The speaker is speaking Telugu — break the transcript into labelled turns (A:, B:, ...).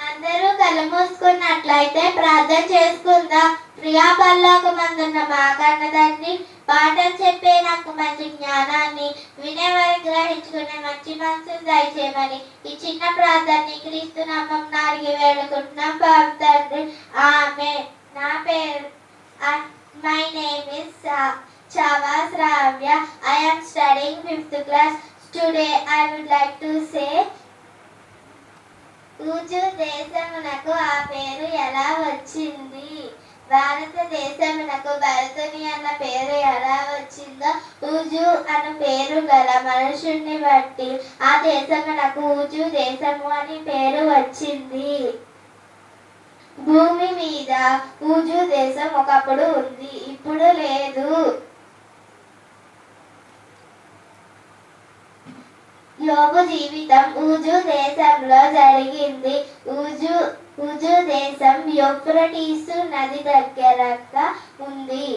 A: అందరూ కళ్ళు మూసుకున్నట్లయితే ప్రార్థన చేసుకుందాం. ప్రియా పరలోకమందున్న మా కన్న తండ్రి, పాఠం చెప్పే నాకు మంచి జ్ఞానాన్ని, వినేవారి గ్రహించుకునే మంచి మనసును దయచేయమని ఈ చిన్న ప్రార్థనని క్రీస్తు నామమున అడిగి వేడుకుంటున్నాం బాబు తండ్రి. ఆమేన్. నా పేరు my name is Chava Sravya. I am studying 5th class. Today I would like to say, Uz దేశమునకు ఆ పేరు ఎలా వచ్చింది? భారతదేశమునకు భరతుని అన్న పేరు ఎలా వచ్చిందో, ఊజు అను పేరు గల మనుషుణ్ణి బట్టి ఆ దేశమునకు ఊజు దేశము అని పేరు వచ్చింది. భూమి మీద ఊజు దేశం ఒకప్పుడు ఉంది, ఇప్పుడు లేదు. యోబు జీవితం ఊజు దేశంలో జరిగింది. ఊజు దేశం యూఫ్రటీసు నది దగ్గరగా ఉంది.